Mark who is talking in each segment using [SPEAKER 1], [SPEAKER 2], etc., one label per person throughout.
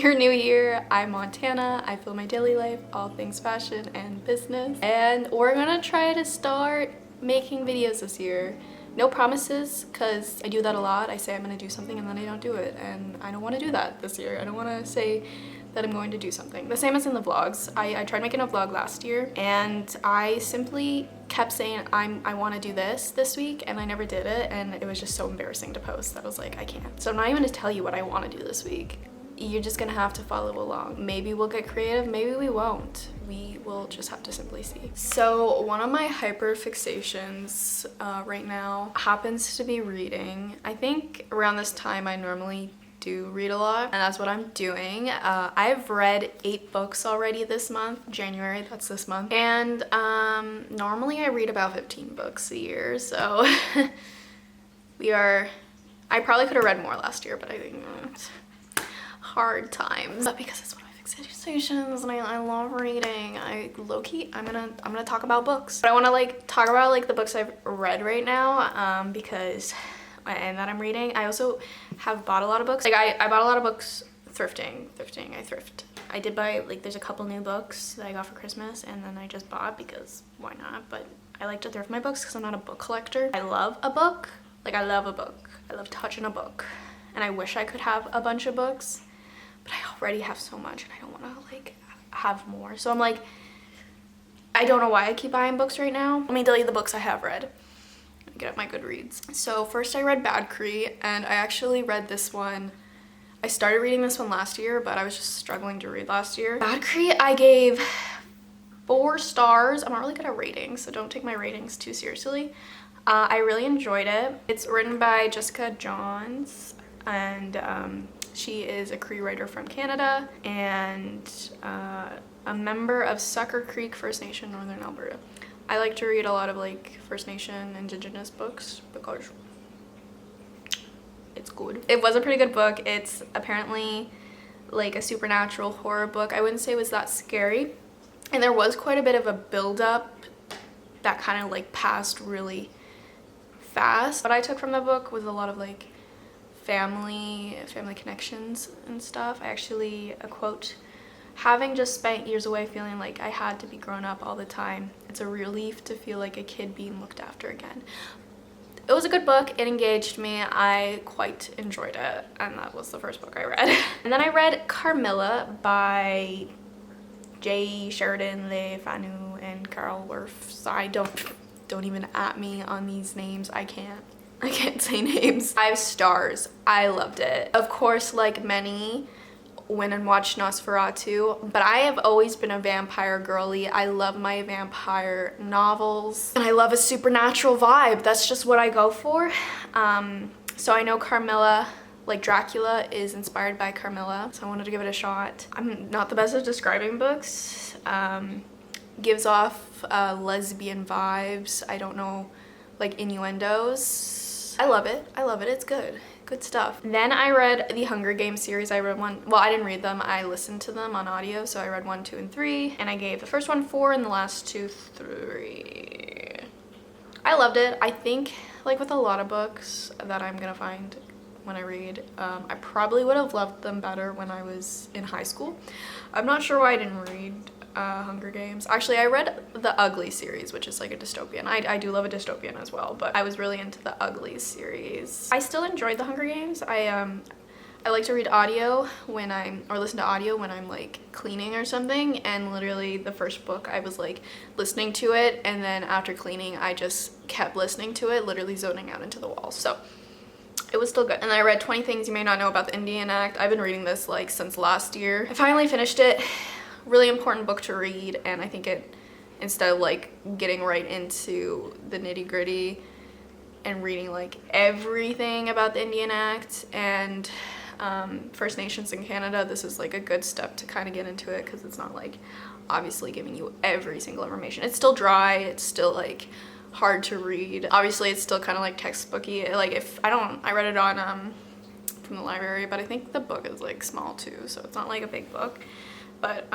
[SPEAKER 1] you're new here, I'm Montana. I film my daily life, all things fashion and business. And we're gonna try to start making videos this year. No promises, because I do that a lot. I say I'm gonna do something and then I don't do it. And I don't wanna do that this year. I don't wanna say that I'm going to do something. The same as in the vlogs. I tried making a vlog last year and I simply kept saying I want to do this week, and I never did it, and it was just so embarrassing to post that I was like, I can't. So I'm not even gonna tell you what I want to do this week. You're just gonna have to follow along. Maybe we'll get creative, maybe we won't. We will just have to simply see. So one of my hyperfixations right now happens to be reading. I think around this time I normally do read a lot, and that's what I'm doing. I've read 8 books already this month, January, that's this month, and normally I read about 15 books a year, so I probably could have read more last year, but I think hard times. But because it's one of my fixations and I love reading, low-key, I'm gonna talk about books. But I wanna talk about the books I've read right now, because and that I'm reading. I also have bought a lot of books. I bought a lot of books thrifting. I thrift. I did buy, there's a couple new books that I got for Christmas, and then I just bought because why not? But I like to thrift my books because I'm not a book collector. I love a book. I love a book. I love touching a book. And I wish I could have a bunch of books, but I already have so much and I don't want to have more. So I'm I don't know why I keep buying books right now. Let me tell you the books I have read. Get up my Goodreads. So first I read Bad Cree, and I actually read this one. I started reading this one last year, but I was just struggling to read last year. Bad Cree I gave 4 stars. I'm not really good at ratings, so don't take my ratings too seriously. I really enjoyed it. It's written by Jessica Johns, and she is a Cree writer from Canada and a member of Sucker Creek First Nation, Northern Alberta. I like to read a lot of First Nation, Indigenous books because it's good. It was a pretty good book. It's apparently a supernatural horror book. I wouldn't say it was that scary. And there was quite a bit of a build-up that kind of passed really fast. What I took from the book was a lot of family connections and stuff. I actually, a quote, "Having just spent years away feeling like I had to be grown up all the time, it's a relief to feel like a kid being looked after again." It was a good book. It engaged me. I quite enjoyed it, and that was the first book I read. And then I read Carmilla by J. Sheridan Le Fanu and Carl Werf. I don't even at me on these names. I can't say names. 5 stars. I loved it. Of course, like many, went and watched Nosferatu, but I have always been a vampire girly. I love my vampire novels, and I love a supernatural vibe. That's just what I go for. So I know Carmilla, Dracula, is inspired by Carmilla, so I wanted to give it a shot. I'm not the best at describing books. Gives off lesbian vibes. I don't know, innuendos. I love it. It's good stuff. Then I read the Hunger Games series. I read one, well, I didn't read them, I listened to them on audio, so I read 1, 2, and 3, and I gave the first one 4 and the last 2 3. I loved it. I think with a lot of books that I'm gonna find when I read, I probably would have loved them better when I was in high school. I'm not sure why I didn't read Hunger Games. Actually, I read the Ugly series, which is a dystopian. I do love a dystopian as well, but I was really into the Ugly series. I still enjoyed the Hunger Games. I like to read audio or listen to audio when I'm cleaning or something, and literally the first book I was listening to it, and then after cleaning I just kept listening to it, literally zoning out into the walls. So it was still good. And I read 20 Things You May Not Know About the Indian Act. I've been reading this since last year. I finally finished it. Really important book to read, and I think it, instead of getting right into the nitty-gritty and reading everything about the Indian Act and First Nations in Canada, this is a good step to kind of get into it, because it's not obviously giving you every single information. It's still dry, it's still hard to read. Obviously it's still kind of textbooky. I read it on from the library, but I think the book is small too, so it's not a big book. But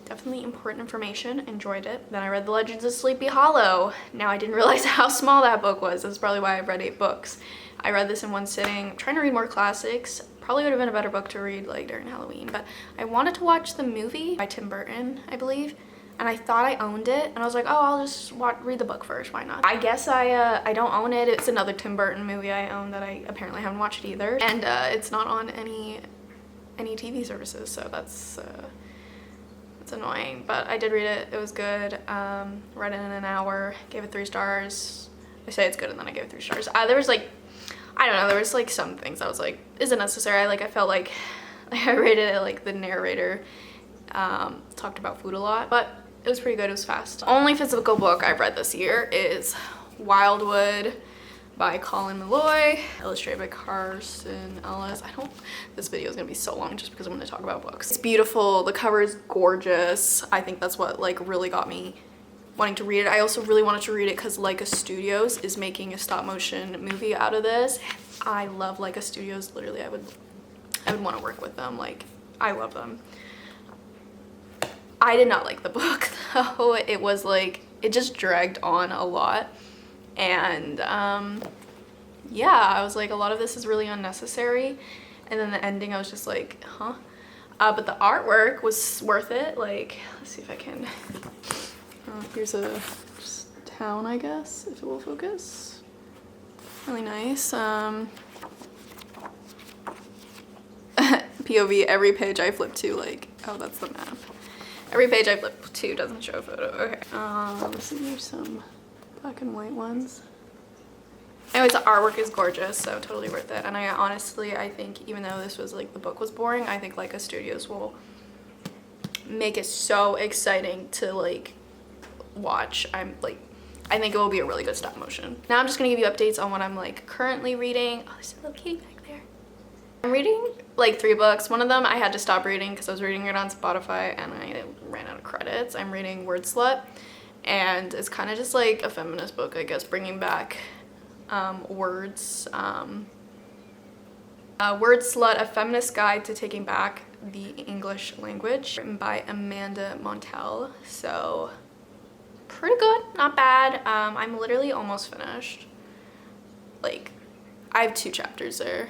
[SPEAKER 1] definitely important information. Enjoyed it. Then I read The Legends of Sleepy Hollow. Now I didn't realize how small that book was. That's probably why I've read 8 books. I read this in one sitting. I'm trying to read more classics. probably would have been a better book to read like during Halloween, but I wanted to watch the movie by Tim Burton, I believe. And I thought I owned it, and I was like, oh, I'll just read the book first, why not? I guess I don't own it. It's another Tim Burton movie I own that I apparently haven't watched either. And it's not on any TV services, so that's annoying. But I did read it, it was good. Read it in an hour, gave it 3 stars. I say it's good and then I gave it 3 stars. There was like, I don't know, there was like some things I was like, is it necessary? I felt like I rated it like the narrator talked about food a lot, but it was pretty good, it was fast. The only physical book I've read this year is Wildwood by Colin Malloy, illustrated by Carson Ellis. This video is gonna be so long just because I'm gonna talk about books. It's beautiful, the cover is gorgeous. I think that's what like really got me wanting to read it. I also really wanted to read it because Leica Studios is making a stop motion movie out of this. I love Leica Studios, literally I would want to work with them, like I love them. I did not like the book though. It was like, it just dragged on a lot. And yeah, I was like, a lot of this is really unnecessary. And then the ending, I was just like, huh? But the artwork was worth it. Like, let's see if I can, here's a just town, I guess, if it will focus. Really nice. POV, every page I flip to, like, oh, that's the map. Every page I flip to doesn't show a photo. Okay. Let's see, here's some black and white ones. Anyways, the artwork is gorgeous, so totally worth it. And I honestly, I think even though this was like, the book was boring, I think Leica Studios will make it so exciting to like watch. I think it will be a really good stop motion. Now I'm just gonna give you updates on what I'm like currently reading. Oh, there's a little kitty back there. I'm reading like 3 books. One of them I had to stop reading because I was reading it on Spotify and I ran out of credits. I'm reading Word Slut, and it's kind of just like a feminist book, I guess, bringing back words. Word Slut, A Feminist Guide to Taking Back the English Language, written by Amanda Montell. So pretty good, not bad. I'm literally almost finished. Like, I have 2 chapters there.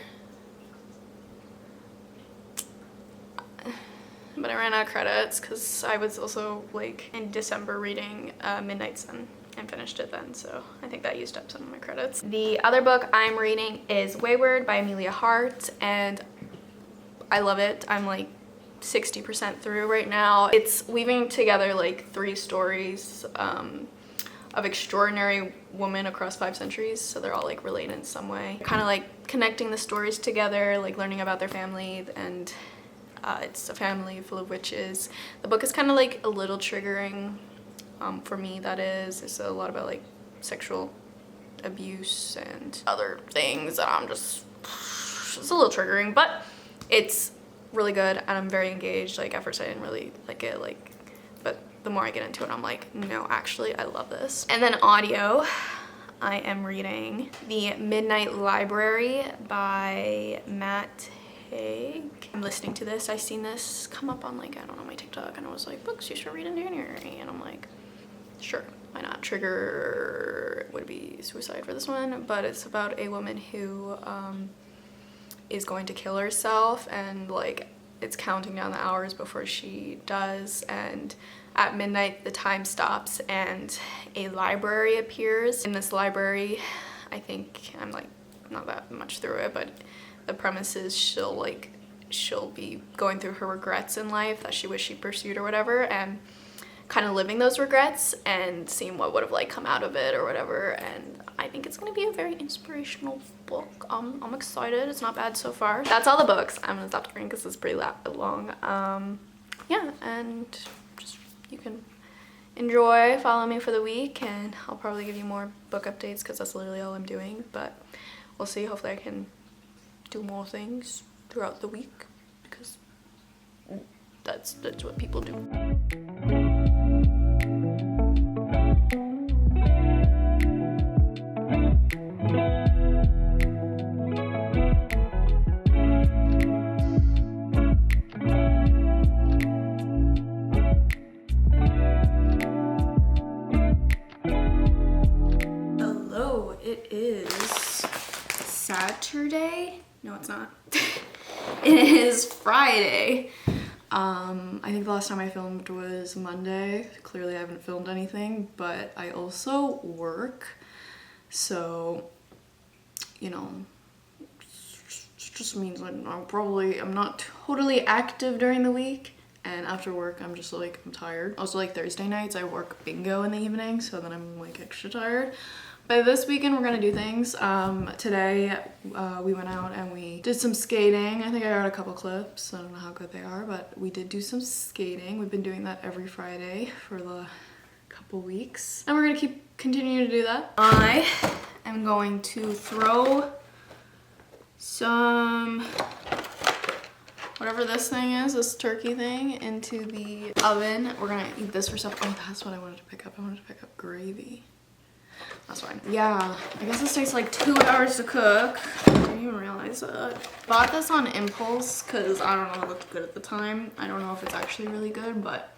[SPEAKER 1] But I ran out of credits because I was also like in December reading Midnight Sun and finished it then, so I think that used up some of my credits. The other book I'm reading is Wayward by Amelia Hart, and I love it. I'm like 60% through right now. It's weaving together like 3 stories of extraordinary women across 5 centuries, so they're all like related in some way. Kind of like connecting the stories together, like learning about their family, and it's a family full of witches. The book is kind of like a little triggering for me, that is. It's a lot about like sexual abuse and other things that I'm just, it's a little triggering, but it's really good and I'm very engaged. Like at first I didn't really like it, like, but the more I get into it, I'm like, no, actually I love this. And then audio, I am reading The Midnight Library by Matt. I'm listening to this. I seen this come up on like, I don't know, my TikTok, and I was like, books you should read in January, and I'm like, sure, why not? Trigger would be suicide for this one, but it's about a woman who is going to kill herself, and like it's counting down the hours before she does, and at midnight the time stops and a library appears. In this library, I think I'm like not that much through it, but the premise is she'll be going through her regrets in life that she wished she'd pursued or whatever, and kind of living those regrets and seeing what would have like come out of it or whatever. And I think it's gonna be a very inspirational book. I'm excited. It's not bad so far. That's all the books. I'm gonna stop talking because it's pretty long. Yeah, and just you can enjoy, follow me for the week, and I'll probably give you more book updates because that's literally all I'm doing, but we'll see. Hopefully I can do more things throughout the week because that's what people do. Hello, it is Saturday. No, it's not. It is Friday. I think the last time I filmed was Monday. Clearly I haven't filmed anything, but I also work. So, you know, it just means I'm not totally active during the week. And after work, I'm just like, I'm tired. Also, like Thursday nights, I work bingo in the evening, so then I'm like extra tired. But this weekend, we're gonna do things. Today, we went out and we did some skating. I think I got a couple clips. I don't know how good they are, but we did do some skating. We've been doing that every Friday for the couple weeks. And we're gonna continue to do that. I am going to throw some, whatever this thing is, this turkey thing, into the oven. We're gonna eat this for supper. Oh, that's what I wanted to pick up. I wanted to pick up gravy. That's fine. Yeah, I guess this takes like 2 hours to cook. I didn't even realize that. Bought this on impulse because I don't know, it looked good at the time. I don't know if it's actually really good, but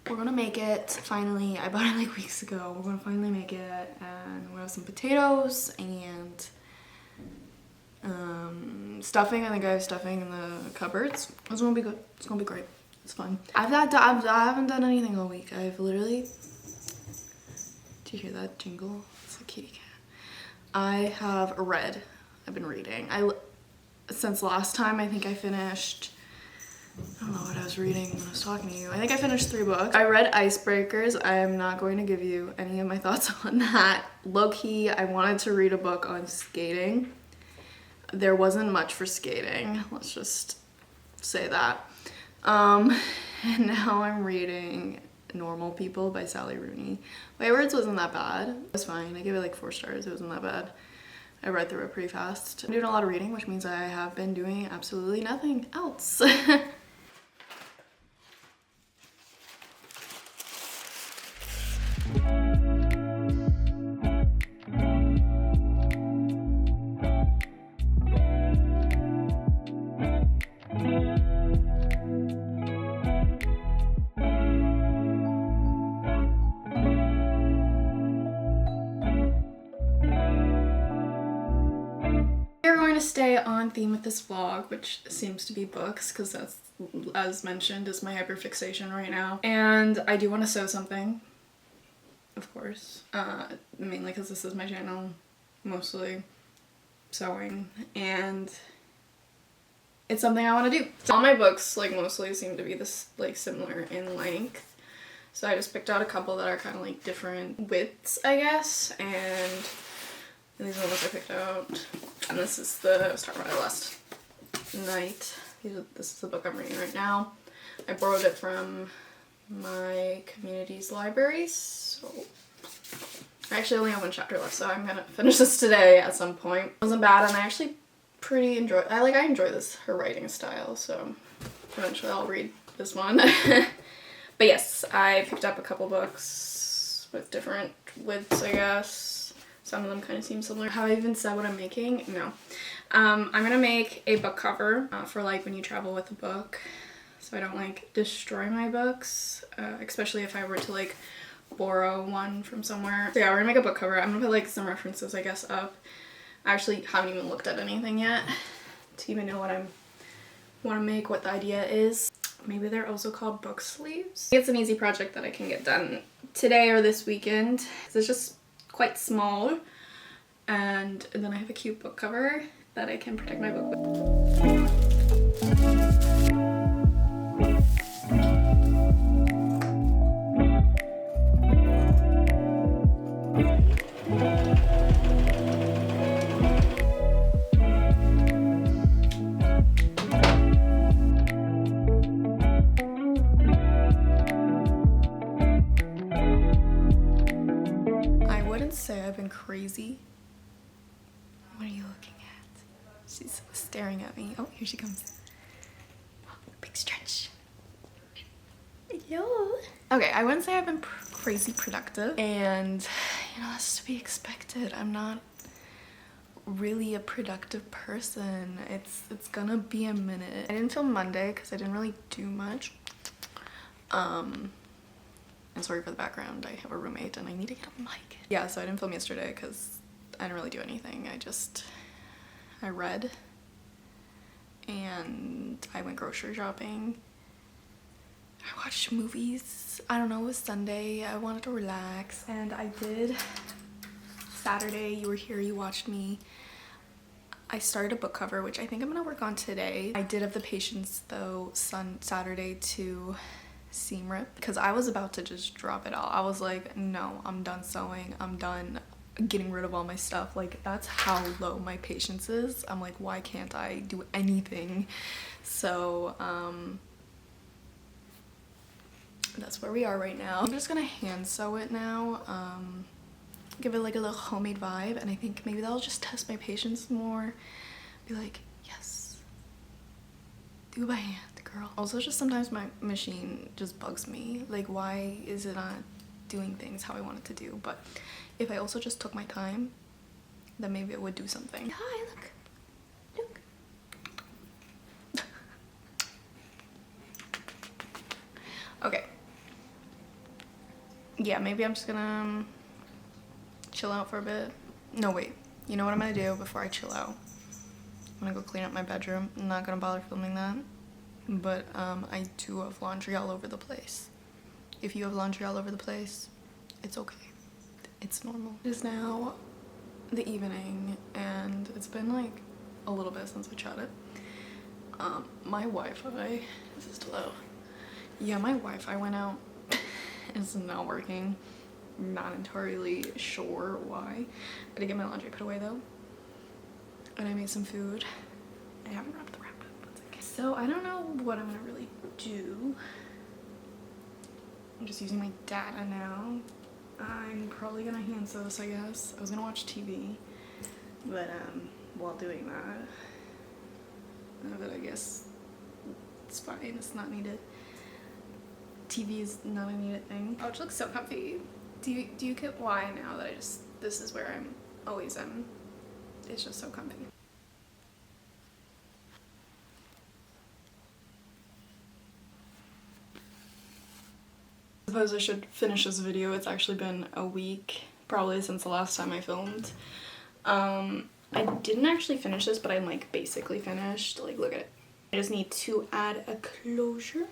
[SPEAKER 1] we're gonna make it finally. I bought it like weeks ago. We're gonna finally make it, and we're gonna have some potatoes and stuffing. I think I have stuffing in the cupboards. It's gonna be good. It's gonna be great. It's fun. I haven't done anything all week. I've literally, do you hear that jingle? It's a kitty cat. I have read. I've been reading. Since last time, I think I finished, I don't know what I was reading when I was talking to you. I think I finished 3 books. I read Icebreakers. I am not going to give you any of my thoughts on that. Low-key, I wanted to read a book on skating. There wasn't much for skating. Let's just say that. And now I'm reading Normal People by Sally Rooney. Waywards wasn't that bad. It was fine. I gave it like 4 stars. It wasn't that bad. I read through it pretty fast. I'm doing a lot of reading, which means I have been doing absolutely nothing else. We're going to stay on theme with this vlog, which seems to be books, because that's, as mentioned, is my hyperfixation right now. And I do want to sew something, of course, mainly because this is my channel, mostly sewing, and it's something I want to do. So all my books, like, mostly seem to be this, like, similar in length. So I just picked out a couple that are kind of like different widths, I guess, and these are the ones I picked out. And this is the Start By Last Night. This is the book I'm reading right now. I borrowed it from my community's library, so I actually only have 1 chapter left, so I'm gonna finish this today at some point. It wasn't bad, and I actually pretty enjoy. I enjoy her writing style, so eventually I'll read this one. But yes, I picked up a couple books with different widths, I guess. Some of them kind of seem similar. Have I even said what I'm making? No. I'm gonna make a book cover for like when you travel with a book, so I don't like destroy my books, especially if I were to like borrow one from somewhere. So yeah, we're gonna make a book cover. I'm gonna put like some references, I guess, up. I actually haven't even looked at anything yet to even know what I want to make, what the idea is. Maybe they're also called book sleeves. It's an easy project that I can get done today or this weekend, because it's just quite small, and then I have a cute book cover that I can protect my book with. Say I've been crazy. What are you looking at? She's staring at me. Oh, here she comes. Oh, big stretch. Yo. Okay, I wouldn't say I've been crazy productive, and you know, that's to be expected. I'm not really a productive person. It's gonna be a minute. I didn't film Monday because I didn't really do much. And sorry for the background, I have a roommate and I need to get a mic. Yeah, so I didn't film yesterday because I didn't really do anything. I read and I went grocery shopping. I watched movies. I don't know, it was Sunday. I wanted to relax, and I did. Saturday, you were here, you watched me. I started a book cover, which I think I'm gonna work on today. I did have the patience though Saturday to seam rip because I was about to just drop it all. I was like, no, I'm done sewing. I'm done getting rid of all my stuff. Like, that's how low my patience is. I'm like, why can't I do anything? So that's where we are right now. I'm just gonna hand sew it now, give it like a little homemade vibe, and I think maybe that'll just test my patience more. Be like, yes, do it by hand, girl. Also, just sometimes my machine just bugs me. Like, why is it not doing things how I want it to do? But if I also just took my time, then maybe it would do something. Hi, look. Okay. Yeah, maybe I'm just gonna chill out for a bit. No, wait. You know what I'm gonna do before I chill out? I'm gonna go clean up my bedroom. I'm not gonna bother filming that. But I do have laundry all over the place. If you have laundry all over the place, it's okay. It's normal. It is now the evening, and it's been like a little bit since we chatted. My Wi-Fi, is it still out? Yeah, my Wi-Fi went out. It's not working. Not entirely sure why. I did get my laundry put away though, and I made some food. I haven't wrapped the wrap up, but it's okay. So I don't know what I'm gonna really do. I'm just using my data now. I'm probably gonna hand sew this, I guess. I was gonna watch TV, but while doing that, but I guess it's fine. It's not needed. TV is not a needed thing. Oh, it looks so comfy. Do you get why now that this is where I'm always am? It's just so comfy. I suppose I should finish this video. It's actually been a week, probably since the last time I filmed. I didn't actually finish this, but I'm like basically finished. Like, look at it. I just need to add a closure.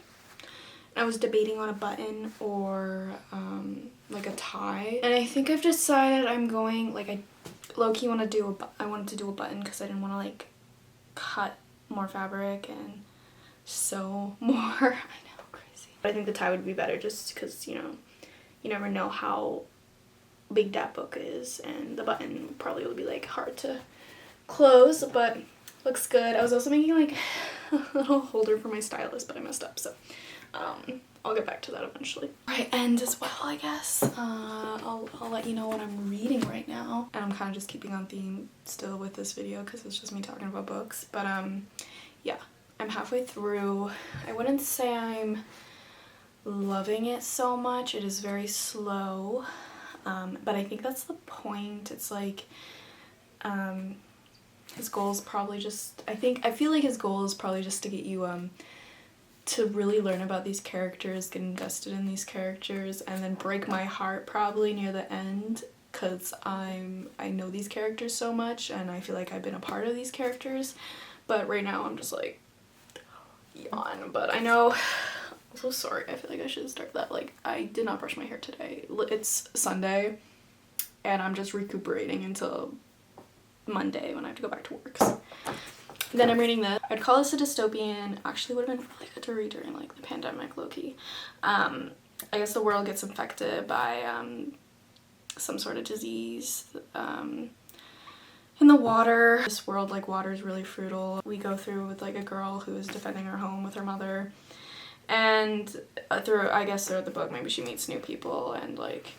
[SPEAKER 1] I was debating on a button or like a tie, and I think I've decided I'm going, like, I low-key want to do I wanted to do a button because I didn't want to like cut more fabric and sew more. I know, crazy. But I think the tie would be better just because, you know, you never know how big that book is, and the button probably will be like hard to close, but looks good. I was also making like a little holder for my stylus, but I messed up, so I'll get back to that eventually. Right, and as well, I guess, I'll let you know what I'm reading right now. And I'm kind of just keeping on theme still with this video because it's just me talking about books. But yeah, I'm halfway through. I wouldn't say I'm loving it so much. It is very slow, but I think that's the point. It's like his goal is probably just, I feel like his goal is probably just to get you to really learn about these characters, get invested in these characters, and then break my heart probably near the end because I know these characters so much and I feel like I've been a part of these characters. But right now I'm just like yawn. But I know, I'm so sorry, I feel like I should start that. Like, I did not brush my hair today. It's Sunday and I'm just recuperating until Monday when I have to go back to work. So then I'm reading this. I'd call this a dystopian. Actually would have been really good to read during like the pandemic, low-key. I guess the world gets infected by some sort of disease in the water. This world, like, water is really fruitful. We go through with like a girl who is defending her home with her mother, and throughout the book maybe she meets new people and like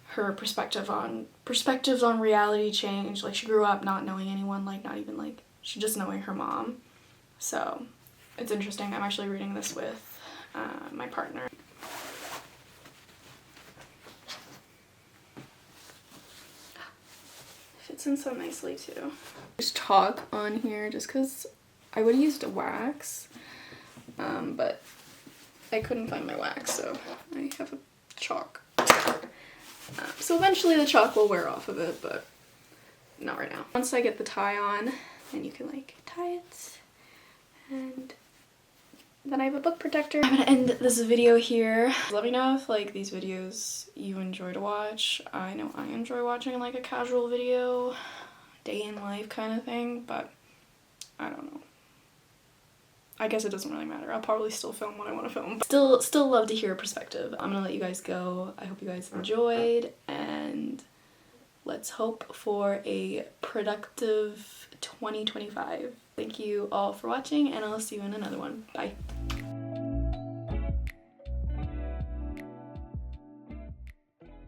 [SPEAKER 1] her perspectives on reality change. Like, she grew up not knowing anyone, like not even like she just knowing her mom. So it's interesting. I'm actually reading this with my partner. Fits in so nicely too. There's chalk on here just because I would have used a wax, but I couldn't find my wax, so I have a chalk. So eventually the chalk will wear off of it, but not right now. Once I get the tie on, then you can like tie it And then I have a book protector. I'm gonna end this video here. Let me know if like these videos you enjoy to watch. I know I enjoy watching like a casual video, day in life kind of thing, but I don't know. I guess it doesn't really matter. I'll probably still film what I want to film. Still love to hear a perspective. I'm gonna let you guys go. I hope you guys enjoyed, and let's hope for a productive 2025. Thank you all for watching, and I'll see you in another one. Bye.